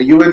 UN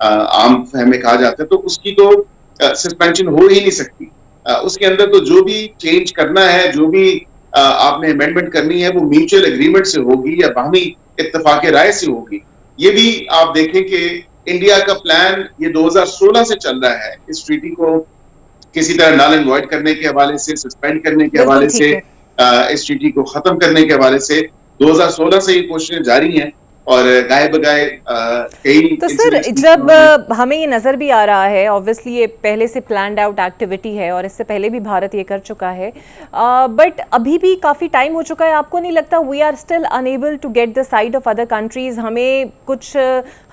عام فہم میں کہا جاتا ہے, تو اس کی تو سسپینشن ہو ہی نہیں سکتی. اس کے اندر تو جو بھی چینج کرنا ہے, جو بھی آپ نے امینڈمنٹ کرنی ہے, وہ میوچل اگریمنٹ سے ہوگی یا باہمی اتفاق رائے سے ہوگی. یہ بھی آپ دیکھیں کہ انڈیا کا پلان یہ 2016 سے چل رہا ہے اس ٹریٹی کو کسی طرح نال اینڈ وائڈ کرنے کے حوالے سے, سسپینڈ کرنے کے بالکل حوالے سے, ٹھیک ہے. اس ٹریٹی کو ختم کرنے کے حوالے سے 2016 سے یہ کوششیں جاری ہیں, اور گائے بگائے کئی تو سر انسیڈنٹس جب ہمیں یہ نظر بھی آ رہا ہے, obviously یہ پہلے سے planned out ایکٹیویٹی ہے اور اس سے پہلے بھی بھارت یہ کر چکا ہے, بٹ ابھی بھی کافی ٹائم ہو چکا ہے. آپ کو نہیں لگتا we are still unable to get the side of other countries؟ ہمیں کچھ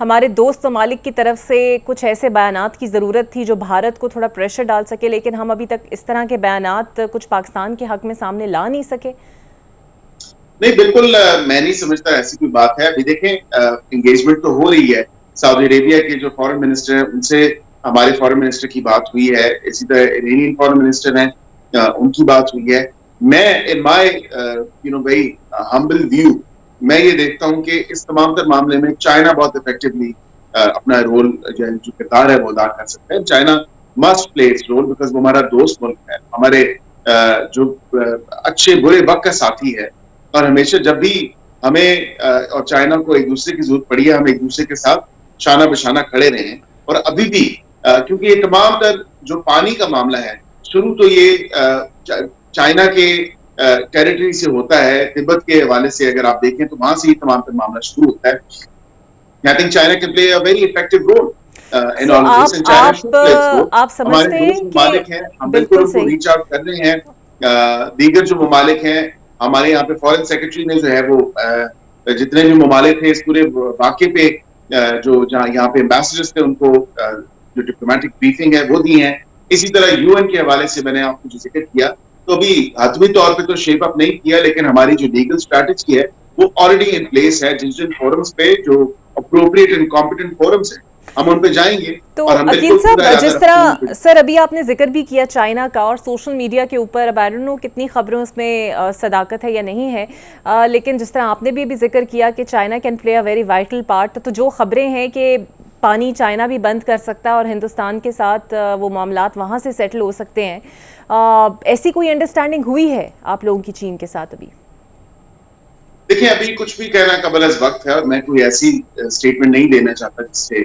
ہمارے دوست ممالک کی طرف سے کچھ ایسے بیانات کی ضرورت تھی جو بھارت کو تھوڑا پریشر ڈال سکے, لیکن ہم ابھی تک اس طرح کے بیانات کچھ پاکستان کے حق میں سامنے لا نہیں سکے. نہیں, بالکل میں نہیں سمجھتا ایسی کوئی بات ہے. ابھی دیکھیں انگیجمنٹ تو ہو رہی ہے, سعودی عربیہ کے جو فارن منسٹر ہیں ان سے ہمارے فارن منسٹر کی بات ہوئی ہے, اسی طرح ایرانین فارن منسٹر ہیں ان کی بات ہوئی ہے. میں ان مائی ویری ہمبل ویو میں یہ دیکھتا ہوں کہ اس تمام تر معاملے میں چائنا بہت افیکٹولی اپنا رول جو کردار ہے وہ ادا کر سکتا ہے. China must play its role because وہ ہمارا دوست ملک ہے, ہمارے جو اچھے برے وقت کا ساتھی ہے, اور ہمیشہ جب بھی ہمیں اور چائنا کو ایک دوسرے کی ضرورت پڑی ہے ہم ایک دوسرے کے ساتھ شانہ بشانہ کھڑے رہے ہیں. اور ابھی بھی کیونکہ یہ تمام تر جو پانی کا معاملہ ہے شروع تو یہ چائنا کے ٹیریٹری سے ہوتا ہے, تبت کے حوالے سے اگر آپ دیکھیں تو وہاں سے یہ تمام تر معاملہ شروع ہوتا ہے. I think China can play a very effective role in all of this, and China should play its role. آپ سمجھتے ہمارے دوست ہیں ممالک ہیں, ہم بالکل بالکل ان کو صحیح, ریچ آؤٹ کر رہے ہیں. دیگر جو ممالک ہیں ہمارے یہاں پہ فارن سیکرٹری نے جو ہے وہ جتنے بھی ممالک تھے اس پورے واقعے پہ جو جہاں یہاں پہ ایمبیسڈرز تھے ان کو جو ڈپلومیٹک بریفنگ ہے وہ دی ہیں. اسی طرح یو این کے حوالے سے میں نے آپ کو جو ذکر کیا تو ابھی حتمی طور پہ تو شیپ اپ نہیں کیا, لیکن ہماری جو لیگل اسٹریٹجی ہے وہ آلریڈی ان پلیس ہے. جن فورمز پہ جو اپروپریٹ اینڈ کمپیٹنٹ فورمز ہیں ہم ان پہ جائیں گے. تو اور ہم عقیل بالکل صاحب پورا جس ارادہ طرح رکھتے ہیں. سر ابھی آپ نے ذکر بھی کیا چائنا کا اور سوشل میڈیا کے اوپر, اب آئی ڈونٹ نو کتنی خبروں اس میں صداقت ہے یا نہیں ہے, لیکن جس طرح آپ نے بھی ابھی ذکر کیا کہ China can play a very vital part, تو جو خبریں ہیں کہ پانی چائنا بھی بند کر سکتا ہے اور ہندوستان کے ساتھ وہ معاملات وہاں سے سیٹل ہو سکتے ہیں, ایسی کوئی انڈرسٹینڈنگ ہوئی ہے آپ لوگوں کی چین کے ساتھ ابھی؟ دیکھیں ابھی کچھ بھی کہنا قبل از وقت ہے, اور میں کوئی ایسی اسٹیٹمنٹ نہیں دینا چاہتا جس سے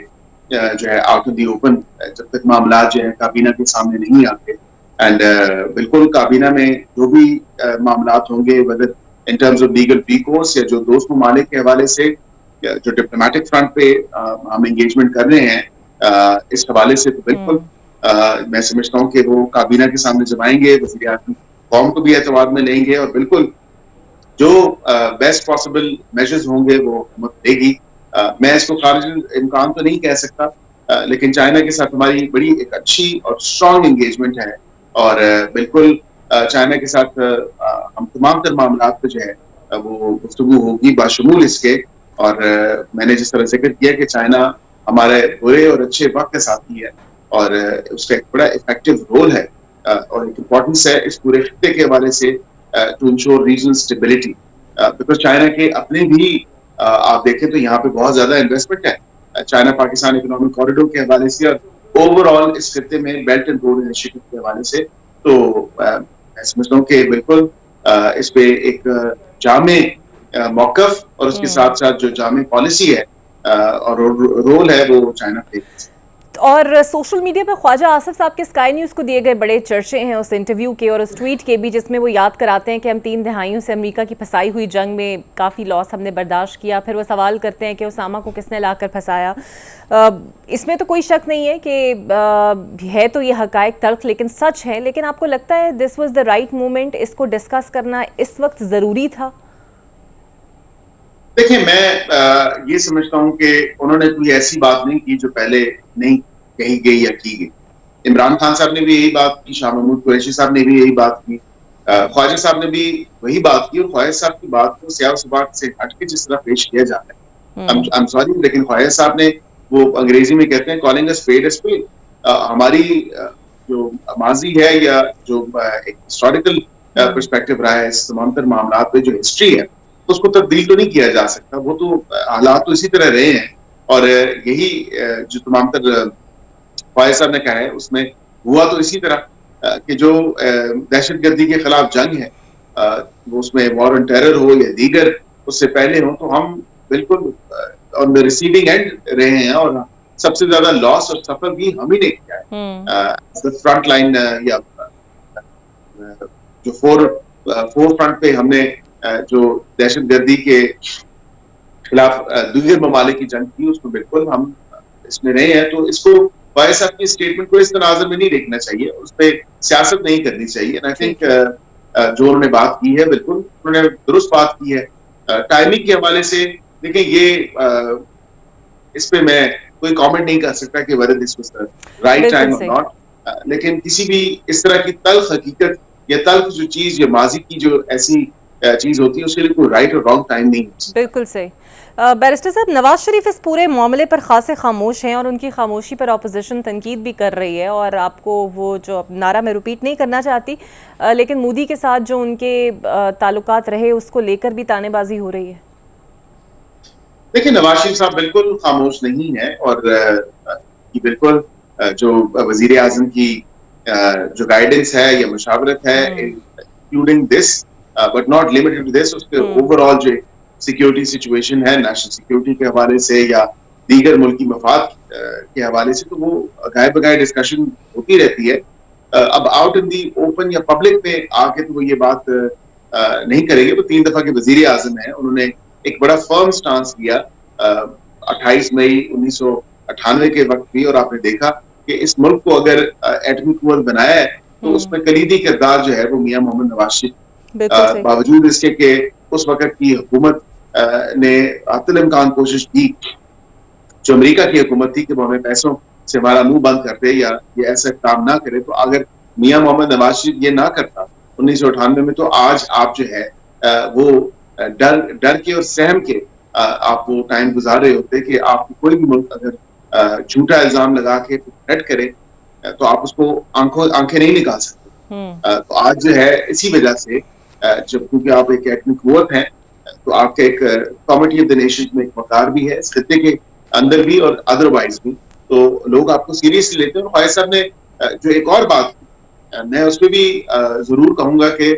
جو ہے آؤٹ آف دی اوپن جب تک معاملات جو ہے کابینہ کے سامنے نہیں آتے. اینڈ بالکل کابینہ میں جو بھی معاملات ہوں گے whether in terms of legal recourse یا جو دوست ممالک کے حوالے سے جو ڈپلومیٹک فرنٹ پہ ہم انگیجمنٹ کر رہے ہیں اس حوالے سے, تو بالکل میں سمجھتا ہوں کہ وہ کابینہ کے سامنے جب آئیں گے وزیر اعظم قوم کو بھی اعتماد میں لیں گے, اور بالکل جو بیسٹ پاسبل میجرز ہوں گے وہ حکومت دے گی. میں اس کو خارج امکان تو نہیں کہہ سکتا, لیکن چائنا کے ساتھ ہماری بڑی ایک اچھی اور اسٹرانگ انگیجمنٹ ہے, اور بالکل چائنا کے ساتھ ہم تمام تر معاملات پہ جو ہے وہ گفتگو ہوگی باشمول اس کے. اور میں نے جس طرح ذکر کیا کہ چائنا ہمارے برے اور اچھے وقت کے ساتھی ہے, اور اس کا ایک بڑا افیکٹو رول ہے اور ایک امپورٹنس ہے اس پورے خطے کے حوالے سے to ensure regional stability. Because China کے اپنے بھی آپ دیکھیں تو یہاں پہ بہت زیادہ انویسٹمنٹ ہے چائنا پاکستان اکنامک کوریڈور کے حوالے سے اور اوور آل اس خطے میں بیلٹ اینڈ روڈ انیشیٹو کے حوالے سے. تو میں سمجھتا ہوں کہ بالکل اس پہ ایک جامع موقف اور اس کے ساتھ ساتھ جو جامع پالیسی ہے اور رول ہے وہ چائنا پہ. اور سوشل میڈیا پہ خواجہ آصف صاحب کے اسکائی نیوز کو دیے گئے بڑے چرچے ہیں اس انٹرویو کے اور اس ٹویٹ کے بھی, جس میں وہ یاد کراتے ہیں کہ ہم 3 دہائیوں سے امریکہ کی پھنسائی ہوئی جنگ میں کافی لاس ہم نے برداشت کیا. پھر وہ سوال کرتے ہیں کہ اسامہ کو کس نے لا کر پھنسایا. اس میں تو کوئی شک نہیں ہے کہ ہے تو یہ حقائق تلخ لیکن سچ ہے, لیکن آپ کو لگتا ہے this was the right moment, اس کو ڈسکس کرنا اس وقت ضروری تھا؟ دیکھیں میں یہ سمجھتا ہوں کہ انہوں نے کوئی ایسی بات نہیں کی جو پہلے نہیں کہی گئی یا کی گئی. عمران خان صاحب نے بھی یہی بات کی, شاہ محمود قریشی صاحب نے بھی یہی بات کی, خواجہ صاحب نے بھی وہی بات کی, اور خواجہ صاحب کی بات کو سیاہ سباق سے ہٹ کے جس طرح پیش کیا جاتا ہے I'm sorry, لیکن خواجہ صاحب نے وہ انگریزی میں کہتے ہیں calling a spade a spade. ہماری جو ماضی ہے یا جو ایک ہسٹوریکل پرسپیکٹو رہا ہے اس تمام تر معاملات پہ جو ہسٹری ہے اس کو تبدیل تو نہیں کیا جا سکتا, وہ تو حالات تو اسی طرح رہے ہیں. اور یہی جو تمام تر فائز صاحب نے کہا ہے اس میں ہوا تو اسی طرح کہ جو دہشت گردی کے خلاف جنگ ہے اس میں وار آن ٹیرر ہو یا دیگر اس سے پہلے ہو، تو ہم بالکل آن دا ریسیونگ اینڈ رہے ہیں، اور سب سے زیادہ لاس اور سفر بھی ہم ہی نے کیا ہے فرنٹ لائن، یا جو فور فرنٹ پہ ہم نے جو دہشت گردی کے خلاف دیگر ممالک کی جنگ کی، اس میں بالکل ہم اس میں رہے ہیں. تو اس کو فائز صاحب کی اسٹیٹمنٹ کو اس تناظر میں نہیں دیکھنا چاہیے، اس پہ سیاست نہیں کرنی چاہیے. آئی تھنک جو انہوں نے بات کی ہے بالکل انہوں نے درست بات کی ہے. ٹائمنگ کے حوالے سے دیکھیں یہ اس پہ میں کوئی کامنٹ نہیں کر سکتا کہ whether this was the right time or not. لیکن کسی بھی اس طرح کی تلخ حقیقت یا تلخ جو چیز یا ماضی کی جو ایسی چیز ہوتی ہے اس کے لیے کوئی رائٹ اور رانگ ٹائم نہیں ہوتا. بالکل صحیح. بیرسٹر صاحب، نواز شریف اس پورے معاملے پر خاصے خاموش ہیں اور ان کی خاموشی پر اپوزیشن تنقید بھی کر رہی ہے، اور آپ کو وہ جو نعرہ میں ریپیٹ نہیں کرنا چاہتی، لیکن مودی کے ساتھ جو ان کے تعلقات رہے اس کو لے کر بھی تانے بازی ہو رہی ہے. دیکھیں نواز شریف صاحب بالکل خاموش نہیں ہے، اور بالکل جو وزیر اعظم کی جو گائیڈنس ہے یا مشاورت ہے including this but not limited to this, اس کے اوور آل جو سیکیورٹی سچویشن ہے نیشنل سیکیورٹی کے حوالے سے یا دیگر ملکی مفاد کے حوالے سے، تو وہ گائے بگائے ڈسکشن ہوتی رہتی ہے. اب آؤٹ ان دی اوپن یا پبلک میں آ کے تو وہ یہ بات نہیں کریں گے. وہ 3 دفعہ کے وزیر اعظم ہیں، انہوں نے ایک بڑا فرم سٹانس لیا 28 مئی 1998 کے وقت بھی، اور آپ نے دیکھا کہ اس ملک کو اگر ایٹمی قوت بنایا ہے تو اس میں کلیدی کردار جو ہے وہ میاں محمد نواز شریف، باوجود اس کے کہ اس وقت کی حکومت نے حتی الامکان کوشش کی، جو امریکہ کی حکومت تھی، کہ وہ ہمیں پیسوں سے ہمارا منہ بند کرتے یا یہ ایسا کام نہ کرے. تو اگر میاں محمد نواز شریف یہ نہ کرتا 1998 میں، تو آج آپ جو ہے وہ ڈر کے اور سہم کے آپ وہ ٹائم گزار رہے ہوتے کہ آپ کو کوئی بھی ملک اگر جھوٹا الزام لگا کے تھریٹ کرے تو آپ اس کو آنکھیں نہیں نکال سکتے. تو آج جو ہے اسی وجہ سے جب کیونکہ آپ ایک ایٹمی قوت ہیں تو آپ کے ایک کمیٹی آف دی نیشنز میں ایک وقار بھی ہے اس خطے کے اندر بھی اور ادروائز بھی، تو لوگ آپ کو سیریسلی لیتے ہیں. اور فائز صاحب نے جو ایک اور بات کی، میں اس پہ بھی ضرور کہوں گا کہ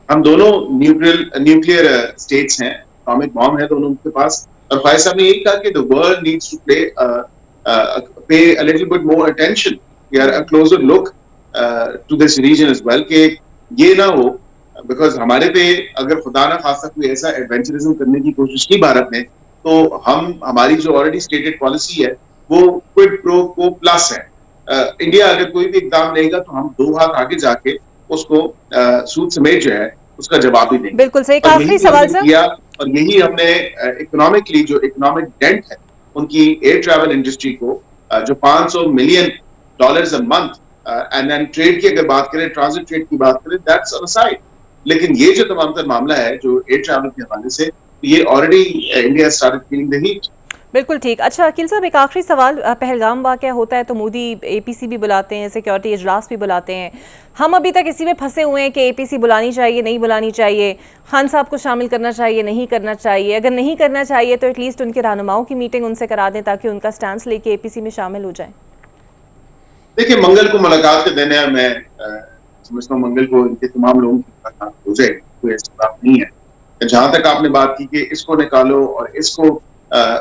ہم دونوں نیوکلیئر اسٹیٹس ہیں، اٹامک بام ہے دونوں کے پاس، اور فائز صاحب نے یہی کہا کہ the world needs to pay a little bit more attention یا a closer look to this region as well، کہ یہ نہ ہو بیکاز ہمارے پہ اگر خدا نہ خاصہ کوئی ایسا ایڈونچرزم کرنے کی کوشش کی بھارت نے، تو ہماری جو آلریڈی اسٹیٹڈ پالیسی ہے وہ کوئڈ پرو کو پلس ہے. انڈیا اگر کوئی بھی اقدام لے گا تو ہم 2 ہاتھ آگے جا کے اس کو سود سمیت جو ہے اس کا جواب بھی دیں گے. بالکل صحیح. آخری سوال سر، اور یہی ہم نے اکنامکلی جو اکنامک ڈینٹ ہے ان کی ایئر ٹریول انڈسٹری کو جو $500 million a month, and then trade کی اگر بات کریں، ٹرانزٹ ٹریڈ کی بات کریں، دیٹس آن سائڈ. لیکن یہ جو تمام تر معاملہ ہے جو ایئر ٹریول کے حوالے سے، یہ already India started feeling the heat. بالکل ٹھیک. اچھا عقیل صاحب، ایک آخری سوال. پہلگام واقعہ ہوتا ہے تو مودی اے پی سی بھی بلاتے ہیں، سیکیورٹی اجلاس بھی بلاتے ہیں. ہم ابھی تک اسی میں پھنسے ہوئے ہیں کہ اے پی سی بلانی چاہیے نہیں بلانی چاہیے، خان صاحب کو شامل کرنا چاہیے نہیں کرنا چاہیے. اگر نہیں کرنا چاہیے تو ایٹ لیسٹ ان کے رہنماؤں کی میٹنگ ان سے کرا دیں تاکہ ان کا سٹانس لے کے اے پی سی میں شامل ہو جائیں. دیکھیں منگل کو ملاقات کے دن ہے، میں سمجھتا ہوں منگل کو ان کے تمام لوگوں کی ملاقات ہو جائے، کوئی ایسی بات نہیں ہے. جہاں تک آپ نے بات کی کہ اس کو نکالو اور اس کو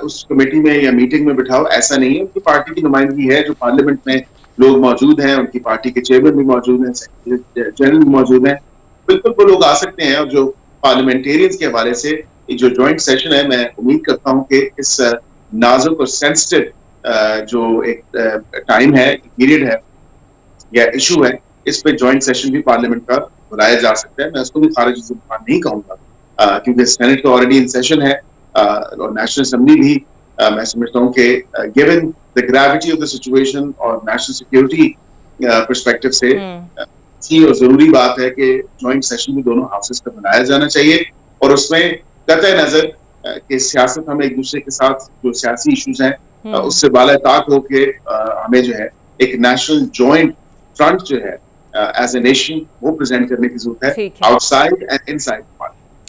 اس کمیٹی میں یا میٹنگ میں بٹھاؤ، ایسا نہیں ہے. ان کی پارٹی کی نمائندگی ہے جو پارلیمنٹ میں لوگ موجود ہیں، ان کی پارٹی کے چیئرمین بھی موجود ہیں، سیکریٹری جنرل بھی موجود ہیں، بالکل وہ لوگ آ سکتے ہیں. اور جو پارلیمنٹیرینز کے حوالے سے جو جوائنٹ سیشن ہے، میں امید کرتا ہوں کہ اس نازک اور سینسٹیو جو ایک ٹائم ہے، پیریڈ ہے یا ایشو ہے، اس پہ جوائنٹ سیشن بھی پارلیمنٹ کا بلایا جا سکتا ہے. میں اس کو بھی خارج زبان نہیں کہوں گا کیونکہ سینٹ تو آلریڈی ان سیشن ہے، اور نیشنل اسمبلی بھی میں سمجھتا ہوں کہ given the gravity of the situation اور نیشنل سیکیورٹی پرسپیکٹو سے اور ضروری بات ہے کہ جوائنٹ سیشن بھی دونوں ہاؤسز کا بنایا جانا چاہیے. اور اس میں قطع نظر کہ سیاست ہمیں ایک دوسرے کے ساتھ جو سیاسی ایشوز ہیں اس سے بالا طاق ہو کے ہمیں جو ہے ایک نیشنل جوائنٹ فرنٹ جو ہے ایز اے نیشن وہ پریزنٹ کرنے کی ضرورت ہے، out side and in side.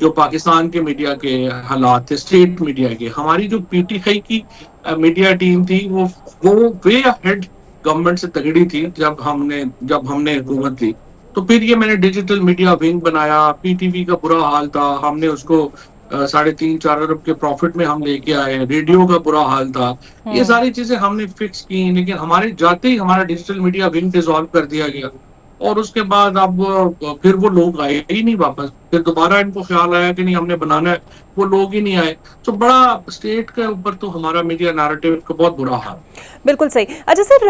جو پاکستان کے میڈیا کے حالات تھے، اسٹیٹ میڈیا کے. ہماری جو پی ٹی آئی کی میڈیا ٹیم تھی وہ وے ہیڈ گورنمنٹ سے تگڑی تھی جب ہم نے حکومت لی. تو پھر یہ میں نے ڈیجیٹل میڈیا ونگ بنایا. پی ٹی وی کا برا حال تھا, ہم نے اس کو 3.5-4 ارب کے پروفٹ میں ہم لے کے آئے. ریڈیو کا برا حال تھا. یہ ساری چیزیں ہم نے فکس کی, لیکن ہمارے جاتے ہی ہمارا ڈیجیٹل میڈیا ونگ ڈیزالو کر دیا گیا. اور اس کے بعد اب پھر وہ لوگ آئے ہی نہیں واپس. پھر دوبارہ ان کو خیال آیا کہ نہیں ہم نے بنانا ہے, وہ لوگ ہی نہیں آئے. تو بڑا اسٹیٹ کے اوپر تو ہمارا میڈیا نیریٹو کا بہت برا حال. بالکل صحیح. اچھا سر,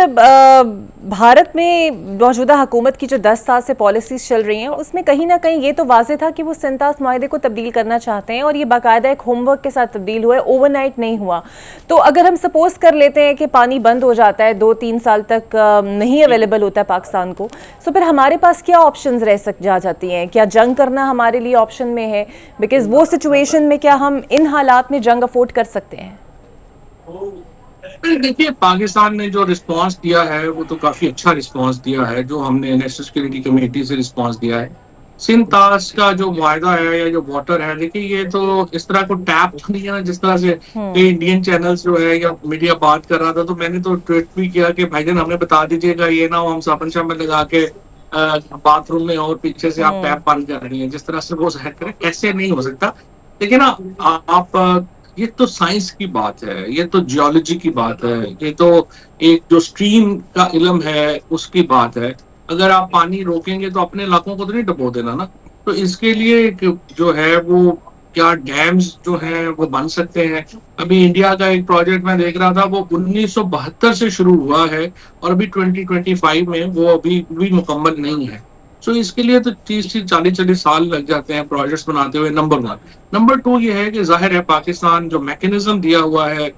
بھارت میں موجودہ حکومت کی جو 10 سال سے پالیسیز چل رہی ہیں اس میں کہیں نہ کہیں یہ تو واضح تھا کہ وہ سنتاس معاہدے کو تبدیل کرنا چاہتے ہیں, اور یہ باقاعدہ ایک ہوم ورک کے ساتھ تبدیل ہوا ہے, اوور نائٹ نہیں ہوا. تو اگر ہم سپوز کر لیتے ہیں کہ پانی بند ہو جاتا ہے, 2-3 سال تک نہیں اویلیبل ہوتا ہے پاکستان کو, تو پھر ہمارے پاس کیا آپشنز جا جاتی ہیں؟ کیا جنگ کرنا ہمارے لیے آپشن میں ہے؟ بیکاز وہ سچویشن میں کیا ہم ان حالات میں جنگ افورڈ کر سکتے ہیں؟ دیکھیے, پاکستان نے جو رسپانس دیا ہے وہ تو کافی اچھا رسپانس دیا ہے, جو ہم نے نیشنل سیکورٹی کمیٹی سے رسپانس دیا ہے. سنتاس کا جو معاہدہ ہے یا جو واٹر ہے, دیکھیے یہ تو اس طرح کو ٹیپ نہیں ہے نا جس طرح سے انڈین چینلز جو ہے یا میڈیا بات کر رہا تھا. تو میں نے تو ٹویٹ بھی کیا کہ بھائی جان ہمیں بتا دیجیے گا, یہ نہ ہو ہم صابن شامن لگا کے باتھ روم میں اور پیچھے سے آپ ٹیپ بند کر رہی ہیں, جس طرح سے وہ ظاہر کریں. ایسے نہیں ہو سکتا. لیکن آپ یہ تو سائنس کی بات ہے, یہ تو جیولوجی کی بات ہے, یہ تو ایک جو اسٹریم کا علم ہے اس کی بات ہے. اگر آپ پانی روکیں گے تو اپنے علاقوں کو تو نہیں ڈبو دینا نا. تو اس کے لیے جو ہے وہ کیا ڈیمز جو ہیں وہ بن سکتے ہیں. ابھی انڈیا کا ایک پروجیکٹ میں دیکھ رہا تھا, وہ 1972 سے شروع ہوا ہے اور ابھی 2025 میں وہ ابھی بھی مکمل نہیں ہے. سو اس کے لیے تو 30-40 سال لگ جاتے ہیں پروجیکٹس بناتے ہوئے. نمبر 1. نمبر 2 یہ ہے کہ ظاہر ہے پاکستان جو میکینزم دیا ہوا ہے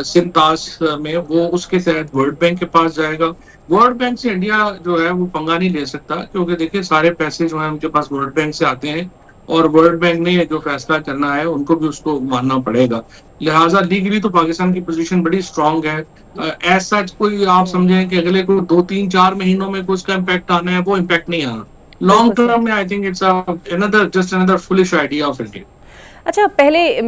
سنتاس میں, وہ اس کے تحت ورلڈ بینک کے پاس جائے گا. ورلڈ بینک سے انڈیا جو ہے وہ پنگا نہیں لے سکتا, کیونکہ دیکھیں سارے پیسے جو ہیں ان کے پاس ورلڈ بینک سے آتے ہیں, اور ورلڈ بینک نے جو فیصلہ کرنا ہے ان کو بھی اس کو ماننا پڑے گا. لہٰذا لیگلی تو پاکستان کی پوزیشن بڑی اسٹرانگ ہے. ایز سچ کوئی آپ سمجھیں کہ اگلے کوئی 2-3-4 مہینوں میں کوئی اس کا امپیکٹ آنا ہے, وہ امپیکٹ نہیں آنا. لانگ ٹرم میں I think it's just another foolish idea of India. اچھا, پہلے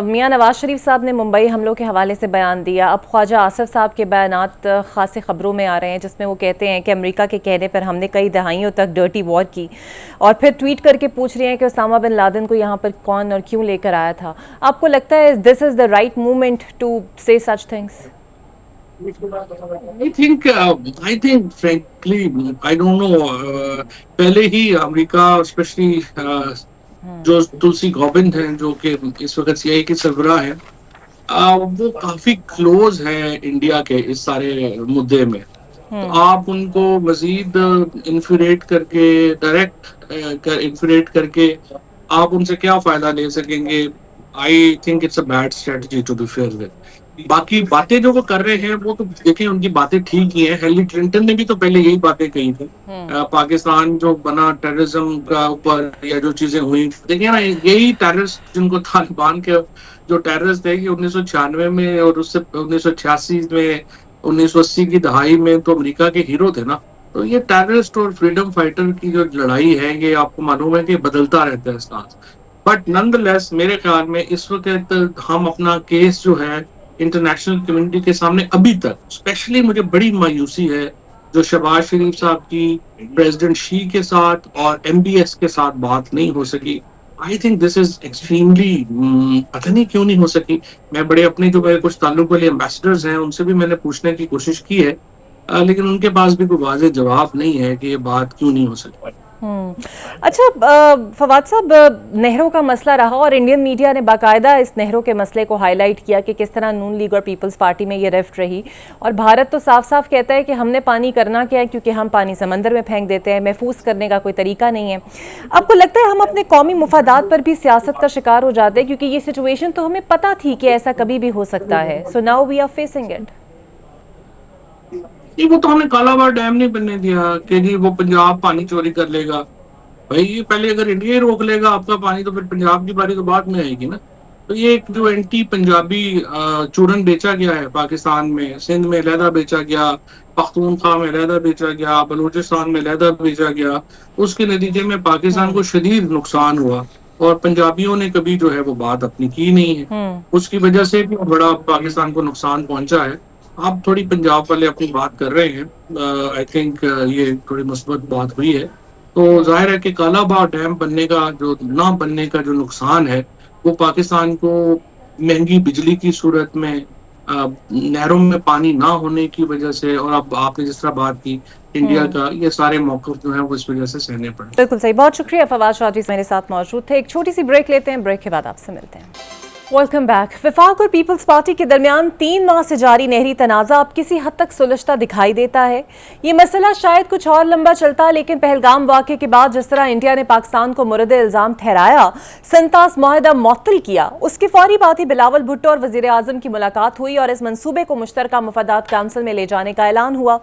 میاں نواز شریف صاحب نے ممبئی حملوں کے حوالے سے بیان دیا. اب خواجہ آصف صاحب کے بیانات خاصے خبروں میں آ رہے ہیں, جس میں وہ کہتے ہیں کہ امریکہ کے کہنے پر ہم نے کئی دہائیوں تک ڈرٹی وار کی, اور پھر ٹویٹ کر کے پوچھ رہے ہیں کہ اسامہ بن لادن کو یہاں پر کون اور کیوں لے کر آیا تھا. آپ کو لگتا ہے دس از دا رائٹ مومنٹ ٹو سے such things? I think frankly I don't know. پہلے ہی امریکہ اسپیشلی جو تلسی گوبند ہیں جو کہ اس وقت سی آئی کے سربراہ ہیں, وہ کافی کلوز ہیں انڈیا کے اس سارے مدعے میں. تو آپ ان کو مزید انفریٹ کر کے, ڈائریکٹ انفریٹ کر کے آپ ان سے کیا فائدہ لے سکیں گے؟ I think it's a bad strategy to be fair with. باقی باتیں جو وہ کر رہے ہیں وہ تو دیکھیں ان کی باتیں ٹھیک ہی ہیں. ہیلری کلنٹن نے بھی تو پہلے یہی باتیں کہی تھی. پاکستان جو بنا ٹیررزم کا اوپر یا جو چیزیں ہوئی, دیکھیں نا یہی ٹیررسٹ جن کو طالبان کے جو ٹیررسٹ تھے کہ 1996 میں اور اس سے 1986 میں 1980 کی دہائی میں تو امریکہ کے ہیرو تھے نا. تو یہ ٹیررسٹ اور فریڈم فائٹر کی جو لڑائی ہے یہ آپ کو معلوم ہے کہ بدلتا رہتا ہے اسٹانس. بٹ نن لیس میرے خیال میں اس وقت ہم اپنا کیس جو ہے انٹرنیشنل کمیونٹی کے سامنے ابھی تک, اسپیشلی مجھے بڑی مایوسی ہے جو شہباز شریف صاحب کی پریزیڈنٹ شی کے ساتھ اور ایم بی ایس کے ساتھ بات نہیں ہو سکی. I think this is extremely, پتہ نہیں کیوں نہیں ہو سکی. میں بڑے اپنے جو میرے کچھ تعلق والے امبیسڈرز ہیں ان سے بھی میں نے پوچھنے کی کوشش کی ہے, لیکن ان کے پاس بھی کوئی واضح جواب نہیں ہے کہ یہ بات کیوں نہیں ہو سکی. اچھا فواد صاحب, نہروں کا مسئلہ رہا اور انڈین میڈیا نے باقاعدہ اس نہروں کے مسئلے کو ہائی لائٹ کیا کہ کس طرح نون لیگ اور پیپلز پارٹی میں یہ ریفٹ رہی, اور بھارت تو صاف صاف کہتا ہے کہ ہم نے پانی کرنا کیا ہے کیونکہ ہم پانی سمندر میں پھینک دیتے ہیں, محفوظ کرنے کا کوئی طریقہ نہیں ہے. آپ کو لگتا ہے ہم اپنے قومی مفادات پر بھی سیاست کا شکار ہو جاتے ہیں, کیونکہ یہ سچویشن تو ہمیں پتہ تھی کہ ایسا کبھی بھی ہو سکتا ہے, so now we are facing it. وہ تو ہم نے کالا باغ ڈیم نہیں بننے دیا کہ جی وہ پنجاب پانی چوری کر لے گا. بھائی پہلے اگر انڈیا ہی روک لے گا آپ کا پانی تو پھر پنجاب کی باری تو بعد میں آئے گی نا. تو یہ ایک جو اینٹی پنجابی چورن بیچا گیا ہے پاکستان میں, سندھ میں علیحدہ بیچا گیا, پختونخوا میں علیحدہ بیچا گیا, بلوچستان میں علیحدہ بیچا گیا, اس کے نتیجے میں پاکستان کو شدید نقصان ہوا. اور پنجابیوں نے کبھی جو ہے وہ بات اپنی کی نہیں ہے. اس کی وجہ سے بھی بڑا پاکستان کو نقصان پہنچا ہے. آپ تھوڑی پنجاب والے اپنی بات کر رہے ہیں, آئی تھنک یہ تھوڑی مثبت بات ہوئی ہے. تو ظاہر ہے کہ کالا باغ ڈیم بننے کا جو نہ بننے کا جو نقصان ہے وہ پاکستان کو مہنگی بجلی کی صورت میں, نہروں میں پانی نہ ہونے کی وجہ سے, اور اب آپ نے جس طرح بات کی انڈیا کا, یہ سارے موقف جو ہیں وہ اس وجہ سے سہنے پڑے. بالکل صحیح, بہت شکریہ فواد شاہ جی میرے ساتھ موجود تھے. ایک چھوٹی سی بریک لیتے ہیں, بریک کے بعد آپ سے ملتے ہیں. Welcome back. وفاق اور پیپلز پارٹی کے درمیان 3 ماہ سے جاری نہری تنازع اب کسی حد تک سلجھتا دکھائی دیتا ہے. یہ مسئلہ شاید کچھ اور لمبا چلتا, لیکن پہلگام واقعے کے بعد جس طرح انڈیا نے پاکستان کو مورد الزام ٹھہرایا, سنتاس معاہدہ معطل کیا, اس کے فوری بعد ہی بلاول بھٹو اور وزیر اعظم کی ملاقات ہوئی اور اس منصوبے کو مشترکہ مفادات کونسل میں لے جانے کا اعلان ہوا.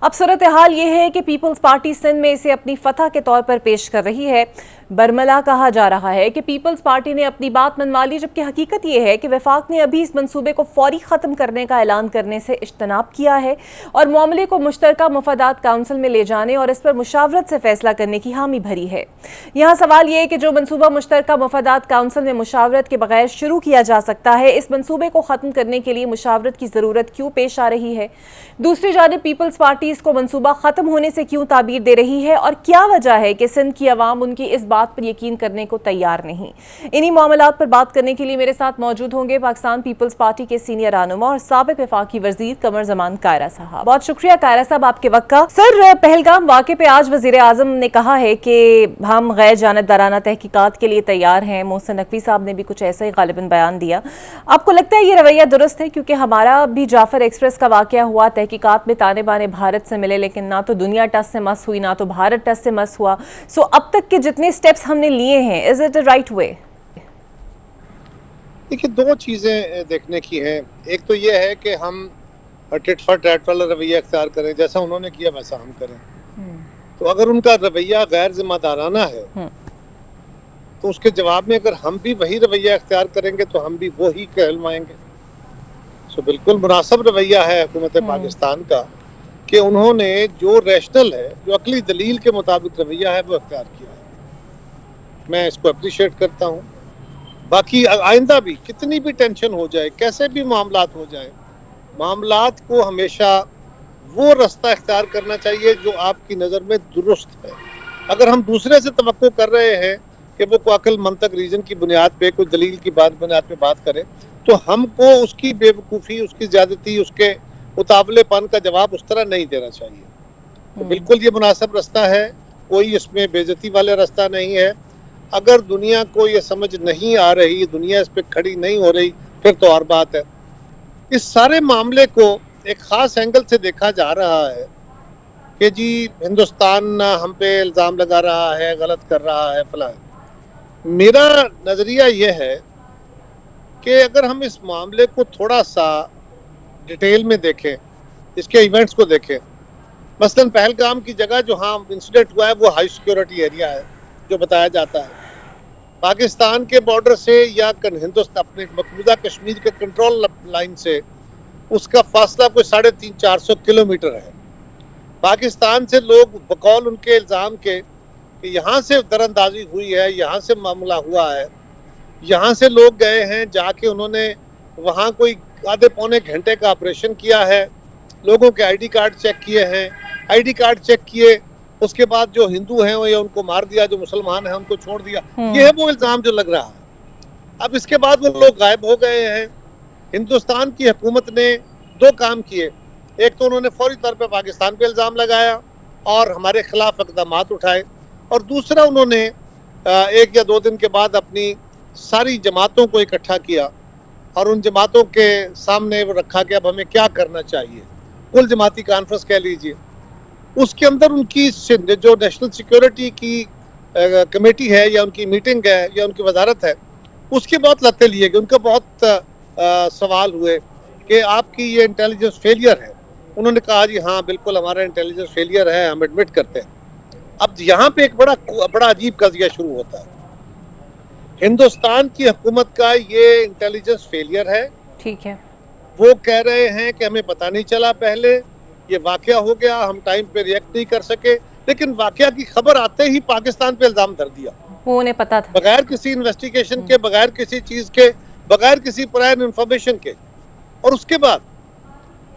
اب صورتحال یہ ہے کہ پیپلز پارٹی سندھ میں اسے اپنی فتح کے طور پر پیش کر رہی ہے. برملا کہا جا رہا ہے کہ پیپلز پارٹی نے اپنی بات منوا لی, جبکہ حقیقت یہ ہے کہ وفاق نے ابھی اس منصوبے کو فوری ختم کرنے کا اعلان کرنے سے اجتناب کیا ہے اور معاملے کو مشترکہ مفادات کونسل میں لے جانے اور اس پر مشاورت سے فیصلہ کرنے کی حامی بھری ہے. یہاں سوال یہ ہے کہ جو منصوبہ مشترکہ مفادات کونسل میں مشاورت کے بغیر شروع کیا جا سکتا ہے, اس منصوبے کو ختم کرنے کے لیے مشاورت کی ضرورت کیوں پیش آ رہی ہے؟ دوسری جانب پیپلز پارٹی اس کو منصوبہ ختم ہونے سے کیوں تعبیر دے رہی ہے, اور کیا وجہ ہے کہ سندھ کی عوام ان کی اس بات پر یقین کرنے کو تیار نہیں؟ انہی معاملات پر بات کرنے کے لیے میرے ساتھ موجود ہوں گے پاکستان پیپلز پارٹی کے سینئر رہنما اور سابق وفاقی وزیر قمر زمان کائرہ صاحب. بہت شکریہ کائرہ صاحب آپ کے وقت کا. سر, پہلگام واقعے پہ آج وزیر اعظم نے کہا ہے کہ ہم غیر جانبدارانہ تحقیقات کے لیے تیار ہیں. محسن نقوی صاحب نے بھی کچھ ایسا ہی غالباً بیان دیا. آپ کو لگتا ہے یہ رویہ درست ہے؟ کیونکہ ہمارا بھی جعفر ایکسپریس کا واقعہ ہوا, تحقیقات میں تانے بانے بھارت سے ملے, لیکن نہ تو دنیا ٹس سے مس ہوئی نہ تو بھارت ٹس سے مس ہوا. سو اب تک کے جتنے سٹیپس ہم نے لیے ہیں, is it a right way? دیکھیے, 2 چیزیں دیکھنے کی ہیں. ایک تو یہ ہے کہ ہم ٹٹ فار ٹیٹ والا رویہ اختیار کریں, جیسا انہوں نے کیا ویسا ہم کریں. تو اگر ان کا رویہ غیر ذمہ دارانہ ہے تو اس کے جواب میں اگر ہم بھی وہی رویہ اختیار کریں گے تو ہم بھی وہی کہلوائیں گے. سو بالکل مناسب رویہ ہے حکومت پاکستان کا کہ انہوں نے جو ریشنل ہے, جو عقلی دلیل کے مطابق رویہ ہے وہ اختیار کیا ہے. میں اس کو اپریشیٹ کرتا ہوں. باقی آئندہ بھی کتنی بھی ٹینشن ہو جائے, کیسے بھی معاملات ہو جائے, معاملات کو ہمیشہ وہ رستہ اختیار کرنا چاہیے جو آپ کی نظر میں درست ہے. اگر ہم دوسرے سے توقع کر رہے ہیں کہ وہ کوئی عقل منطق ریزن کی بنیاد پہ, کوئی دلیل کی بنیاد پہ بات کرے, تو ہم کو اس کی بے وقوفی, اس کی زیادتی, اس کے متابلے پن کا جواب اس طرح نہیں دینا چاہیے. تو بالکل یہ مناسب رستہ ہے, کوئی اس میں بے عزتی والا رستہ نہیں ہے. اگر دنیا کو یہ سمجھ نہیں آ رہی, دنیا اس پہ کھڑی نہیں ہو رہی, پھر تو اور بات ہے. اس سارے معاملے کو ایک خاص اینگل سے دیکھا جا رہا ہے کہ جی ہندوستان ہم پہ الزام لگا رہا ہے, غلط کر رہا ہے, فلاں. میرا نظریہ یہ ہے کہ اگر ہم اس معاملے کو تھوڑا سا ڈیٹیل میں دیکھیں, اس کے ایونٹس کو دیکھیں, مثلا پہلگام کی جگہ جو ہاں انسیڈنٹ ہوا ہے وہ ہائی سیکیورٹی ایریا ہے جو بتایا جاتا ہے. پاکستان کے بارڈر سے یا ہندوستان اپنے مقبوضہ کشمیر کے کنٹرول لائن سے اس کا فاصلہ کوئی 350-400 کلومیٹر ہے. پاکستان سے لوگ بقول ان کے الزام کے کہ یہاں سے دراندازی ہوئی ہے, یہاں سے معاملہ ہوا ہے, یہاں سے لوگ گئے ہیں, جا کے انہوں نے وہاں کوئی آدھے پونے گھنٹے کا آپریشن کیا ہے, لوگوں کے آئی ڈی کارڈ چیک کیے ہیں, آئی ڈی کارڈ چیک کیے, اس کے بعد جو ہندو ہیں یا ان کو مار دیا, جو مسلمان ہیں ان کو چھوڑ دیا. یہ ہے وہ الزام جو لگ رہا ہے. اب اس کے بعد وہ لوگ غائب ہو گئے ہیں. ہندوستان کی حکومت نے 2 کام کیے. ایک تو انہوں نے فوری طور پہ پاکستان پہ الزام لگایا اور ہمارے خلاف اقدامات اٹھائے, اور دوسرا انہوں نے 1 یا 2 دن کے بعد اپنی ساری جماعتوں کو اکٹھا کیا اور ان جماعتوں کے سامنے وہ رکھا کہ اب ہمیں کیا کرنا چاہیے. کل جماعتی کانفرنس کہہ لیجئے. اس کے اندر ان کی جو نیشنل سیکیورٹی کی کمیٹی ہے یا ان کی میٹنگ ہے یا ان کی وزارت ہے, اس کے بہت لتے لیے گئے. ان کا بہت سوال ہوئے کہ آپ کی یہ انٹیلیجنس فیلئر ہے. انہوں نے کہا جی ہاں بالکل ہمارا انٹیلیجنس فیلئر ہے, ہم ایڈمٹ کرتے ہیں. اب یہاں پہ ایک بڑا عجیب قضیہ شروع ہوتا ہے. ہندوستان کی حکومت کا یہ انٹیلیجنس فیلئر ہے, ٹھیک ہے, وہ کہہ رہے ہیں کہ ہمیں پتہ نہیں چلا, پہلے یہ واقعہ ہو گیا, ہم ٹائم پہ ریئیکٹ نہیں کر سکے, لیکن واقعہ کی خبر آتے ہی پاکستان پہ الزام دھر دیا. وہ انہیں پتا تھا بغیر کسی انویسٹیگیشن کے, بغیر کسی چیز کے, بغیر کسی پرائر انفارمیشن کے. اور اس کے بعد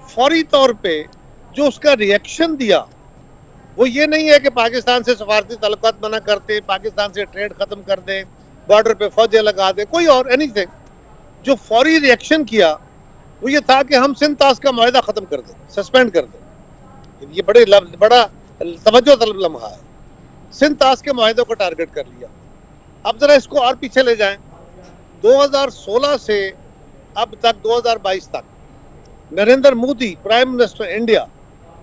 فوری طور پہ جو اس کا ریئیکشن دیا وہ یہ نہیں ہے کہ پاکستان سے سفارتی تعلقات منع کرتے, پاکستان سے ٹریڈ ختم کر دیں, بارڈر پہ فوجیں لگا دیں, کوئی اور اینی تھنگ. جو فوری ریئیکشن کیا وہ یہ تھا کہ ہم سندھ طاس کا معاہدہ ختم کر دیں, سسپینڈ کر دیں. یہ بڑا توجہ طلب لمحہ ہے. سندھ طاس کے معاہدوں کو ٹارگٹ کر لیا. اب ذرا اس کو اور پیچھے لے جائیں. 2016 سے اب تک 2022 تک Narendra Modi prime minister India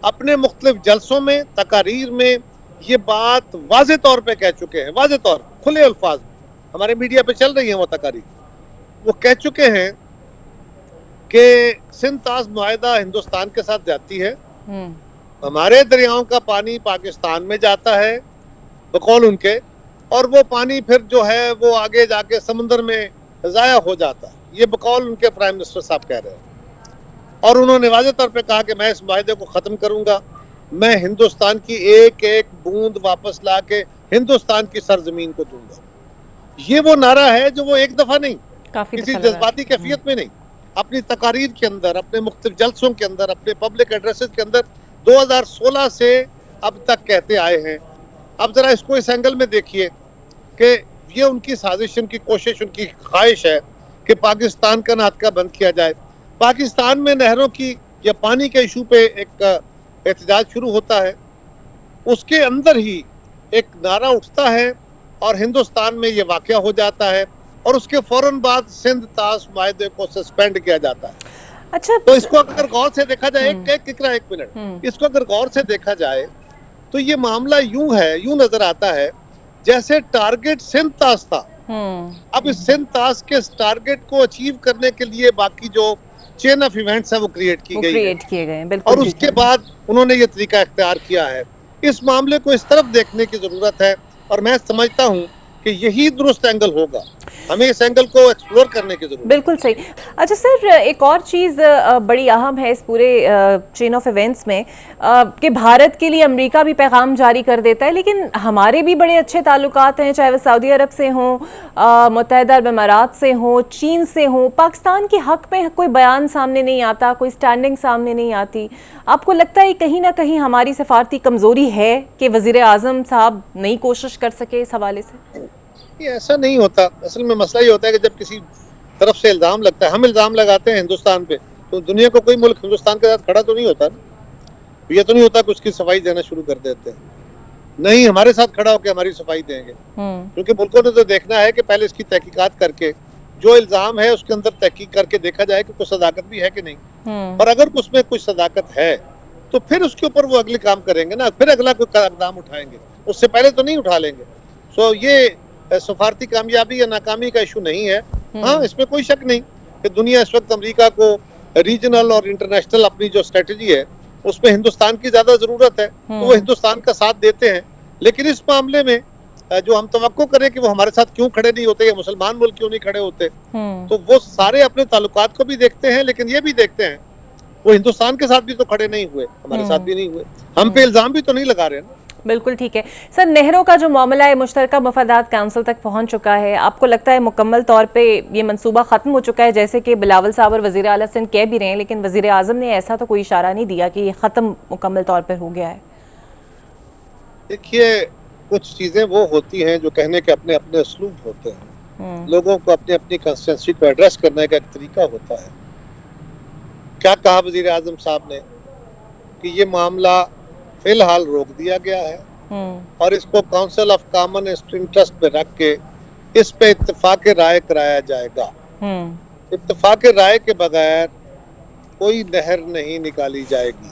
اپنے مختلف جلسوں میں, تقاریر میں یہ بات واضح طور پہ کہہ چکے ہیں, واضح طور کھلے الفاظ میں, ہمارے میڈیا پہ چل رہی ہیں وہ تقاریر. وہ کہہ چکے ہیں کہ سندھ طاس معاہدہ ہندوستان کے ساتھ جاتی ہے, ہمارے دریاؤں کا پانی پاکستان میں جاتا ہے بقول ان کے, اور وہ پانی پھر جو ہے وہ آگے جا کے سمندر میں ضائع ہو جاتا ہے. یہ بقول ان کے پرائم منسٹر صاحب کہہ رہے ہیں. اور انہوں نے واضح طور پہ کہا کہ میں اس معاہدے کو ختم کروں گا, میں ہندوستان کی ایک ایک بوند واپس لا کے ہندوستان کی سرزمین کو دوں گا. یہ وہ نعرہ ہے جو وہ ایک دفعہ نہیں, کسی جذباتی کیفیت میں نہیں, اپنی تقاریر کے اندر, اپنے مختلف جلسوں کے اندر, اپنے پبلک ایڈریسز کے اندر 2016 سے اب تک کہتے آئے ہیں. اب ذرا اس کو اس اینگل میں دیکھیے کہ یہ ان کی سازش, ان کی کوشش, ان کی خواہش ہے کہ پاکستان کا ناطقہ بند کیا جائے. پاکستان میں نہروں کی یا پانی کے ایشو پہ ایک احتجاج شروع ہوتا ہے, اس کے اندر ہی ایک نعرہ اٹھتا ہے اور ہندوستان میں یہ واقعہ ہو جاتا ہے, اور اس کے فوراً بعد سندھ طاس معاہدے کو سسپینڈ کیا جاتا ہے. اچھا, تو اس کو اگر غور سے دیکھا جائے, ایک منٹ, اس کو اگر غور سے دیکھا جائے تو یہ معاملہ یوں ہے, یوں نظر آتا ہے جیسے ٹارگٹ سندھ طاس تھا. اب اس سندھ طاس کے ٹارگٹ کو اچیو کرنے کے لیے باقی جو چین آف ایونٹس ہے وہ کریٹ کی گئی, اور اس کے بعد انہوں نے یہ طریقہ اختیار کیا ہے. اس معاملے کو اس طرف دیکھنے کی ضرورت ہے, اور میں سمجھتا ہوں کہ یہی درست اینگل ہوگا. ہمیں اس اینگل کو ایکسپلور کرنے کی ضرورت ہے. بالکل صحیح. اچھا سر, ایک اور چیز بڑی اہم ہے اس پورے چین آف ایونٹس میں کہ بھارت کے لیے امریکہ بھی پیغام جاری کر دیتا ہے, لیکن ہمارے بھی بڑے اچھے تعلقات ہیں, چاہے وہ سعودی عرب سے ہوں, متحدہ عرب امارات سے ہوں, چین سے ہوں. پاکستان کے حق میں کوئی بیان سامنے نہیں آتا, کوئی سٹینڈنگ سامنے نہیں آتی. آپ کو لگتا ہے کہیں نہ کہیں ہماری سفارتی کمزوری ہے کہ وزیر اعظم صاحب نئی کوشش کر سکے اس حوالے سے؟ ایسا نہیں ہوتا. اصل میں مسئلہ یہ ہوتا ہے کہ جب کسی طرف سے الزام لگتا ہے, ہم الزام لگاتے ہیں ہندوستان پہ, تو دنیا کو کوئی ملک ہندوستان کے ساتھ کھڑا تو نہیں ہوتا نا. یہ تو نہیں ہوتا کہ اس کی صفائی دینا شروع کر دیتے ہیں. نہیں, ہمارے ساتھ کھڑا ہو کے ہماری صفائی دیں گے, کیونکہ ملکوں نے تو دیکھنا ہے کہ پہلے اس کی تحقیقات کر کے جو الزام ہے اس کے اندر تحقیق کر کے دیکھا جائے کہ کچھ صداقت بھی ہے کہ نہیں. اور اگر اس میں کچھ صداقت ہے تو پھر اس کے اوپر وہ اگلے کام کریں گے نا, پھر اگلا کوئی اقدام اٹھائیں گے. اس سے پہلے تو نہیں اٹھا لیں گے. سو یہ سفارتی کامیابی یا ناکامی کا ایشو نہیں ہے. ہاں, اس میں کوئی شک نہیں کہ دنیا اس وقت امریکہ کو ریجنل اور انٹرنیشنل اپنی جو اسٹریٹجی ہے اس میں ہندوستان کی زیادہ ضرورت ہے, تو وہ ہندوستان کا ساتھ دیتے ہیں. لیکن اس معاملے میں جو ہم توقع کریں کہ وہ ہمارے ساتھ کیوں کھڑے نہیں ہوتے یا مسلمان ملک کیوں نہیں کھڑے ہوتے, تو وہ سارے اپنے تعلقات کو بھی دیکھتے ہیں, لیکن یہ بھی دیکھتے ہیں وہ ہندوستان کے ساتھ بھی تو کھڑے نہیں ہوئے, ہمارے ساتھ بھی نہیں ہوئے, ہم پہ الزام بھی تو نہیں لگا رہے نا. بالکل ٹھیک ہے سر. نہروں کا جو معاملہ ہے مشترکہ مفادات کونسل تک پہنچ چکا ہے, آپ کو لگتا ہے مکمل طور پہ یہ منصوبہ ختم ہو چکا ہے, جیسے کہ بلاول صاحب اور وزیر اعلیٰ سندھ کہہ بھی رہے ہیں, لیکن وزیر اعظم نے ایسا تو کوئی اشارہ نہیں دیا کہ یہ ختم مکمل طور پر ہو گیا ہے؟ دیکھیے, کچھ چیزیں وہ ہوتی ہیں جو کہنے کے اپنے اپنے اسلوب ہوتے ہیں, لوگوں کو اپنی اپنی کنسٹیٹوئنسی کو ایڈریس کرنے کا ایک طریقہ ہوتا ہے. کیا کہا وزیر اعظم صاحب نے کہ یہ معاملہ فی الحال روک دیا گیا ہے اور اس کو کونسل آف کامن انٹرسٹ میں رکھ کے اس پہ اتفاق رائے کرایا جائے گا. اتفاق رائے کے بغیر کوئی نہر نہیں نکالی جائے گی.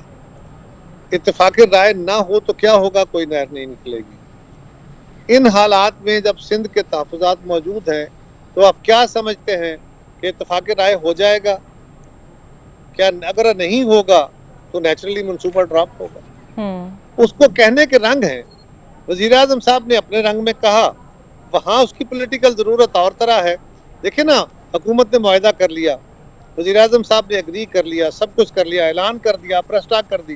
اتفاق رائے نہ ہو تو کیا ہوگا, کوئی نہر نہیں نکلے گی. ان حالات میں جب سندھ کے تحفظات موجود ہیں تو آپ کیا سمجھتے ہیں کہ اتفاق رائے ہو جائے گا؟ کیا اگر نہیں ہوگا تو نیچرلی منصوبہ ڈراپ ہوگا. اس کو کہنے کے رنگ ہیں. وزیر اعظم صاحب نے اپنے رنگ میں کہا, وہاں اس کی پولیٹیکل ضرورت اور طرح ہے. دیکھیں نا, حکومت نے معاہدہ کر لیا, وزیر اعظم صاحب نے اگری کر لیا, سب کچھ کر لیا, اعلان کر دیا, پریس ٹاک کر دی,